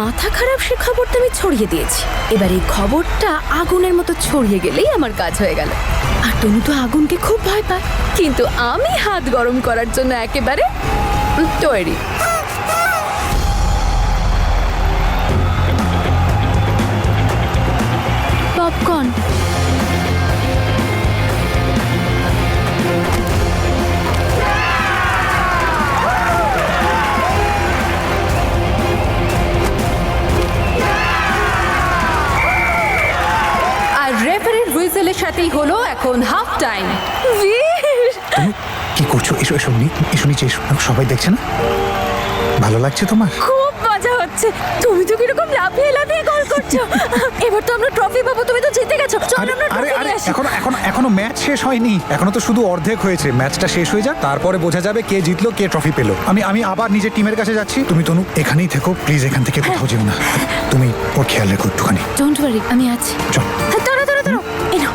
মাথা খারাপ সে খবরটা আমি ছড়িয়ে দিয়েছি। এবার এই খবরটা আগুনের মতো ছড়িয়ে গেলেই আমার কাজ হয়ে গেল। আর তনু তো আগুনকে খুব ভয় পায়, কিন্তু আমি হাত গরম করার জন্য একেবারে তৈরি। পপকর্ন। আর রেফারির হুইসেলের সাথেই হলো এখন হাফ টাইম। তুমি কি করছো? এসো এসো এসো নিচে এসো, সবাই দেখছে না? ভালো লাগছে তোমার? খুব মজা হচ্ছে। তুমি তো কিরকম লাফিয়ে লাফিয়ে গোল করছো। এবার তো আমরা ট্রফি পাবো, তুমি তো জিতে গেছো। চলো আমরা আরে ট্রফি আরে নিয়ে আসি। এখনো ম্যাচ শেষ হয়নি, এখনো তো শুধু অর্ধেক হয়েছে। ম্যাচটা শেষ হয়ে যাক, তারপরে বোঝা যাবে কে জিতলো কে ট্রফি পেলো। আমি আবার নিজের টিমের কাছে যাচ্ছি। তুমি তনু এখানেই থেকো প্লিজ, এখান থেকে কোথাও যেও না। তুমি ওর খেয়াল রেখো একটুখানি। ডোন্ট ওয়ারি, আমি আছি। চল। দাঁড়াও দাঁড়াও দাঁড়াও, এই নাও।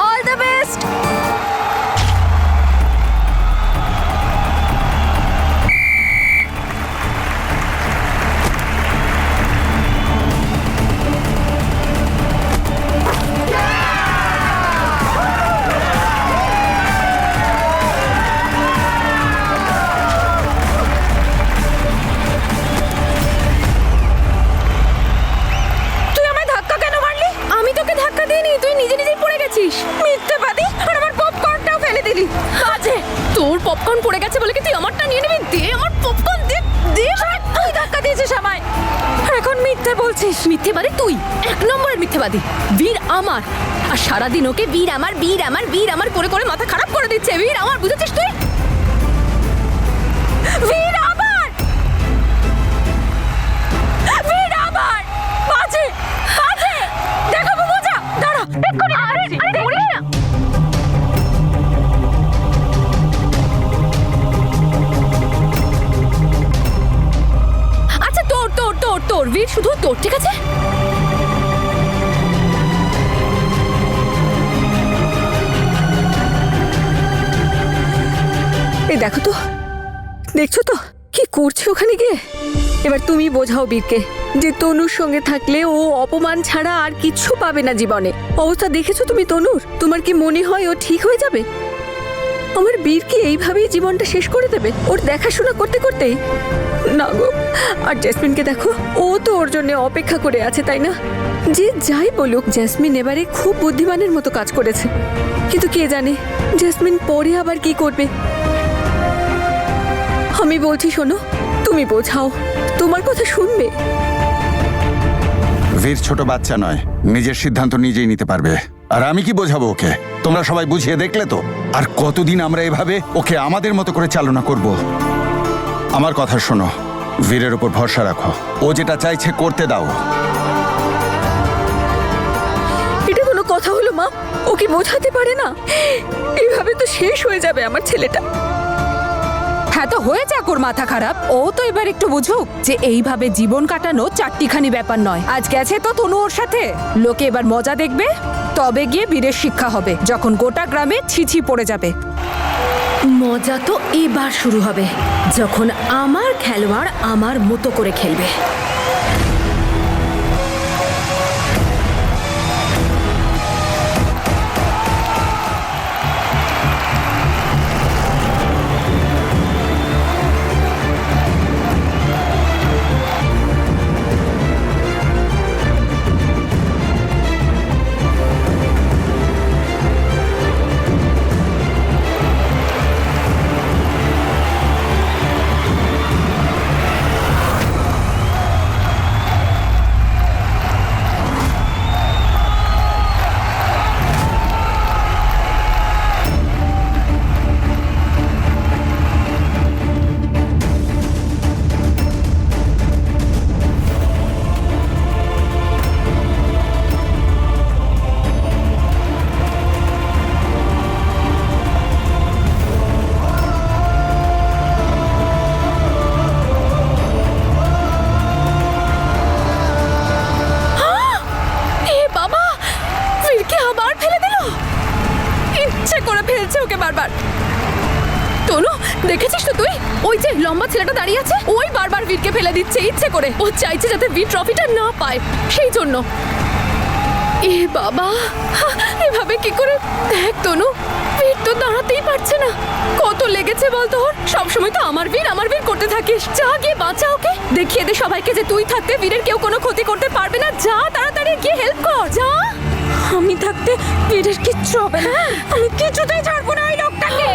All the best. তুই আমায় ধাক্কা কেন মারলি? আমি তোকে ধাক্কা দিইনি, তুই নিজে নিজেই পড়ে গেছিস। মিথ্যেবাদী! আর আমার পপকর্নটাও ফেলে দিলি। বাজে! তোর পপকর্ন পড়ে গেছে বলে কি তুই আমারটা নিয়ে নিবি? দে আমার পপকর্ন, দে দে। তুই ধাক্কা দিয়েছিস আমায়, আর এখন মিথ্যে বলছিস। মিথ্যেবাদী তুই, এক নম্বরের মিথ্যেবাদী। বীর আমার, আর সারাদিন ওকে বীর আমার বীর আমার বীর আমার করে করে মাথা খারাপ করে দিচ্ছে। বীর আমার, বুঝেছিস তুই? বীর আমার, বীর আমার। বাজে বাজে, দেখাবো মজা। দাঁড়া, এক্ষুনি আরে করিস না। আচ্ছা তোর তোর তোর তোর বীর, শুধু তোর, ঠিক আছে? এই দেখো তো, দেখছো তো কি করছে ওখানে গিয়ে। এবার তুমি বোঝাও বীরকে যে তনুর সঙ্গে থাকলে ও অপমান ছাড়া আর কিচ্ছু পাবে না জীবনে। অবস্থা দেখেছো তুমি তনুর? তোমার কি মনে হয় ও ঠিক হয়ে যাবে? আমার বীর কি এইভাবেই জীবনটা শেষ করে দেবে ওর দেখাশোনা করতে করতেই? না গো। আর জেসমিনকে দেখো, ও তো ওর জন্য অপেক্ষা করে আছে, তাই না? যে যাই বলুক, জেসমিন এবারে খুব বুদ্ধিমানের মতো কাজ করেছে, কিন্তু কে জানে জেসমিন পরে আবার কি করবে। আমি বলছি শোনো, তুমি বোঝাও, তোমার কথা শুনবে। বীর ছোট বাচ্চা নয়, নিজের সিদ্ধান্ত নিজেই নিতে পারবে। আর আমি কি বোঝাবো ওকে? তোমরা সবাই বুঝিয়ে দেখলে তো। আর কতদিন আমরা এভাবে ওকে আমাদের মতো করে চালনা করব? আমার কথা শোনো, বীরের উপর ভরসা রাখো, ও যেটা চাইছে করতে দাও। এটা কোনো কথা হলো মা? ও কি বোঝাতে পারে না? এইভাবে তো শেষ হয়ে যাবে আমার ছেলেটা। হ্যাঁ, তো হয়ে যাক ওর মাথা খারাপ। ও তো এবার একটু বুঝুক যে এইভাবে জীবন কাটানো চারটিখানি ব্যাপার নয়। আজ গেছে তো তনু ওর সাথে, লোকে এবার মজা দেখবে, তবে গিয়ে বীরের শিক্ষা হবে, যখন গোটা গ্রামে ছিছি পড়ে যাবে। মজা তো এবার শুরু হবে, যখন আমার খেলোয়াড় আমার মতো করে খেলবে। তনু, দেখেছিস তো তুই? ওই যে লম্বা ছেলেটা দাঁড়িয়ে আছে, ওই বারবার বীরকে ফেলে দিচ্ছে ইচ্ছে করে। ও চাইছে যাতে বীর ট্রফিটা না পায়, সেই জন্য। এ বাবা, এভাবে কি করে? দেখ তনু, বীর তো দাঁড়াতেই পারছে না। কত লেগেছে বল তোর? সবসময় তো আমার বীর করতে থাকিস। যা গিয়ে বাঁচা ওকে, দেখিয়ে দে সবাইকে যে তুই থাকতে বীরের কেউ কোনো ক্ষতি করতে পারবে না। যা তাড়াতাড়ি গিয়ে হেল্প কর, যা। আমি থাকতে বীরের কিচ্ছু হবে না। আমি কিছুতেই ছাড়বো না ওই লোকটাকে।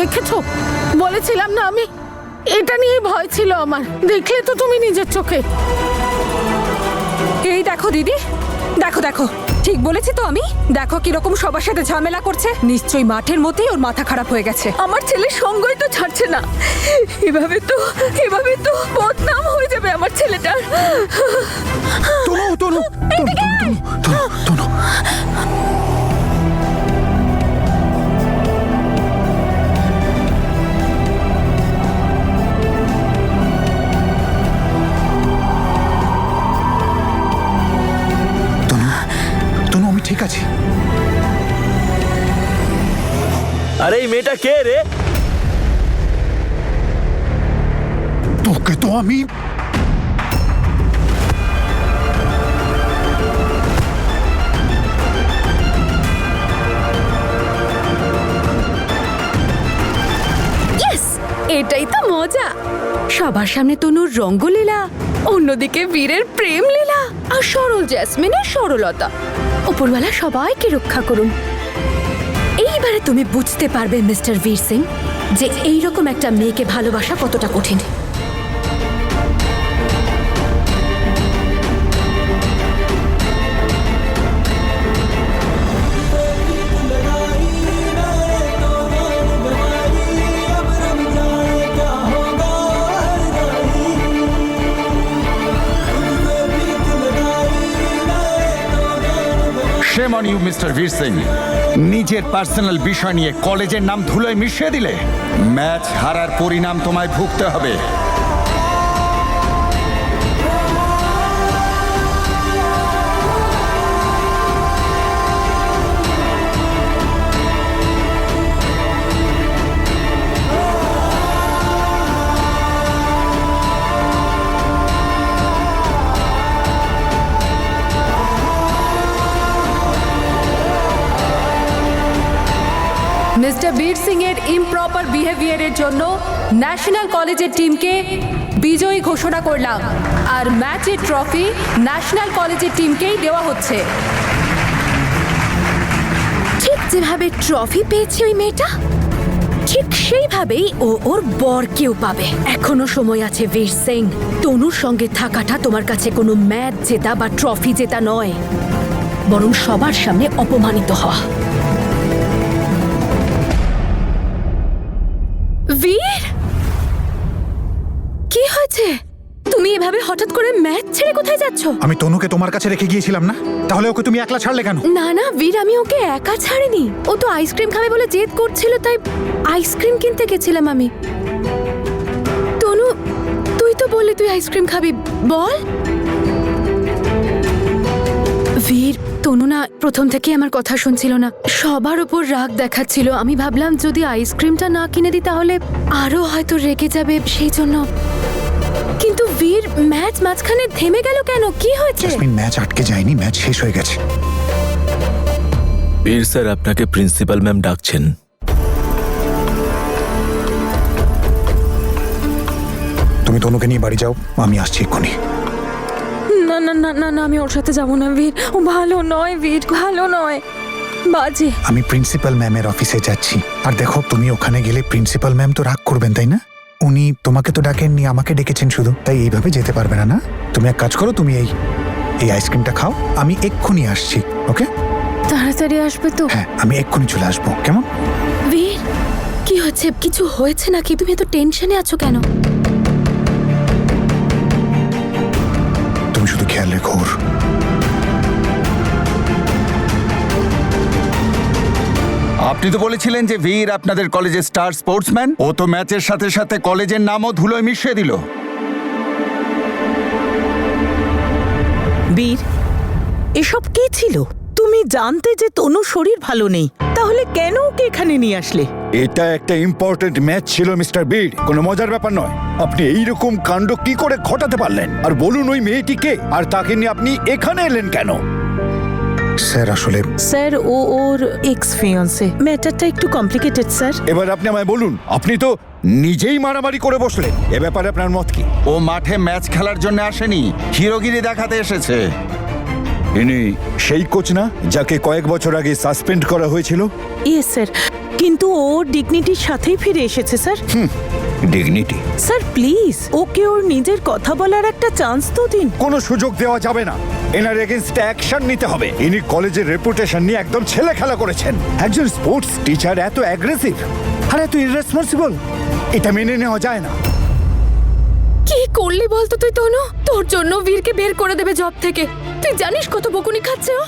দেখেছো, বলেছিলাম না আমি, এটা নিয়ে ভয় ছিল আমার। দেখলে তো তুমি নিজের চোখে। এই দেখো দিদি, দেখো দেখো, ঠিক বলেছি তো আমি। দেখো কিরকম সবার সাথে ঝামেলা করছে। নিশ্চয়ই মাঠের মধ্যেই ওর মাথা খারাপ হয়ে গেছে। আমার ছেলে সঙ্গই তো ছাড়ছে না। এভাবে তো বদনাম হয়ে যাবে আমার ছেলেটার। তনু তনু তনু তনু তনু তনু তনু, আমি ঠিক আছি। আরে এই মেয়েটা কে রে? তোকে তো আমি এটাই তো মজা। সবার সামনে তনুর রঙ্গলীলা, অন্যদিকে বীরের প্রেম লীলা, আর সরল জ্যাসমিনের সরলতা। উপরওয়ালা সবাইকে রক্ষা করুন। এইবারে তুমি বুঝতে পারবে মিস্টার বীর সিং যে এইরকম একটা মেয়েকে ভালোবাসা কতটা কঠিন। Shame on you, Mr. Veer Singh. নিজের পার্সোনাল বিষয় নিয়ে কলেজের নাম ধুলোয় মিশিয়ে দিলে। ম্যাচ হারার পরিণাম তোমায় ভুগতে হবে। মিস্টার বীর সিং এর ইমপ্রপার বিহেভিয়ারের জন্য ন্যাশনাল কলেজের টিমকে বিজয়ী ঘোষণা করলাম। আর ম্যাচের ট্রফি ন্যাশনাল কলেজের টিমকেই দেওয়া হচ্ছে। ঠিক যেভাবে ট্রফি পেয়েছে ওই মেয়েটা, ঠিক সেইভাবেই ও ওর বরকেও পাবে। এখনো সময় আছে বীর সিং। তনুর সঙ্গে থাকাটা তোমার কাছে কোনো ম্যাচ জেতা বা ট্রফি জেতা নয়, বরং সবার সামনে অপমানিত হওয়া। বীর, কি হয়েছে? তুমি এভাবে হঠাৎ করে ম্যাচ ছেড়ে কোথায় যাচ্ছ? আমি তনুকে তোমার কাছে রেখে গিয়েছিলাম না, তাহলে ওকে তুমি একলা ছাড়লে কেন? না না বীর, আমি ওকে একা ছাড়িনি। ও তো আইসক্রিম খাবে বলে জেদ করছিল, তাই আইসক্রিম কিনতে গেছিলাম আমি। তনু, তুই তো বললি তুই আইসক্রিম খাবি, বল। বীর, তনু না প্রথম থেকে আমার কথা শুনছিল না, সবার উপর রাগ দেখাচ্ছিল। আমি ভাবলাম যদি আইসক্রিমটা না কিনে দিই তাহলে আরো হয়তো রেগে যাবে, সেই জন্য। কিন্তু বীর, ম্যাচ মাঝখানে থেমে গেল কেন? কি হয়েছে? জেসমিন, ম্যাচ আটকে যায়নি, ম্যাচ শেষ হয়ে গেছে। বীর স্যার আপনাকে প্রিন্সিপাল ম্যাম ডাকছেন। তুমি তনুকে নিয়ে বাড়ি যাও, আমি আসছি এক্ষুনি। না না না না না না আমি ওর সাথে যাবো না বীর। ও ভালো নয় বীর, ভালো নয়, বাজে। আমি প্রিন্সিপাল ম্যামের অফিসে যাচ্ছি। আর দেখো, তুমি ওখানে গেলে প্রিন্সিপাল ম্যাম তো রাগ করবেন, তাই না? উনি তোমাকে তো ডাকেননি, আমাকে ডেকেছেন শুধু, তাই এইভাবে যেতে পারবে না। না, তুমি এক কাজ করো, তুমি এই আইসক্রিমটা খাও, আমি এক্ষুনি আসছি। ওকে? তাড়াতাড়ি আসবে তো? হ্যাঁ, আমি এক্ষুনি চলে আসবো। কেমন? বীর, কি হচ্ছে? কিছু হয়েছে নাকি? তুমি এত টেনশনে আছো কেন? তুমি শুধু খেয়াল রেখো ওর। আপনি তো বলেছিলেন যে বীর আপনাদের কলেজের স্টার স্পোর্টসম্যান। ও তো ম্যাচের সাথে সাথে কলেজের নামও ধুলোয় মিশিয়ে দিল। বীর, এসব কি ছিল? তুমি জানতে যে তনুর শরীর ভালো নেই, তাহলে কেন ওকে এখানে নিয়ে আসলে? এটা একটা ইম্পর্টেন্ট ম্যাচ ছিল মিস্টার বিড, কোনো মজার ব্যাপার নয়। আপনি এইরকম কাণ্ড কি করে ঘটাতে পারলেন? আর বলুন, ওই মেয়েটিকে আর তাকে নিয়ে আপনি এখানে এলেন কেন? স্যার, আসলে স্যার, ওর এক্স ফিয়ান্সে। ম্যাটারটা একটু কমপ্লিকেটেড স্যার। এবার আপনি আমায় বলুন, আপনি তো নিজেই মারামারি করে বসলেন, এ ব্যাপারে আপনার মত কি? ও মাঠে ম্যাচ খেলার জন্য আসেনি, হিরোগিরি দেখাতে এসেছে। ইনি সেই কোচ না যাকে কয়েক বছর আগে সাসপেন্ড করা হয়েছিল? ইয়েস স্যার, কিন্তু ও ডিগনিটির সাথেই ফিরে এসেছে স্যার। ডিগনিটি? স্যার প্লিজ, ওকে ওর নিজের কথা বলার একটা চান্স তো দিন। কোনো সুযোগ দেওয়া যাবে না। এনার এগেইনস্টে অ্যাকশন নিতে হবে। ইনি কলেজের রেপুটেশন নিয়ে একদম ছেলে খেলা করেছেন। একজন স্পোর্টস টিচার এত অ্যাগ্রেসিভ আর এত ইররেসপন্সিবল, এটা মেনে নেওয়া যায় না। কি করলি বলতো তুই তনু? তোর জন্য বীরকে বের করে দেবে জব থেকে। তুই জানিস কত বকুনি খাচ্ছে ও?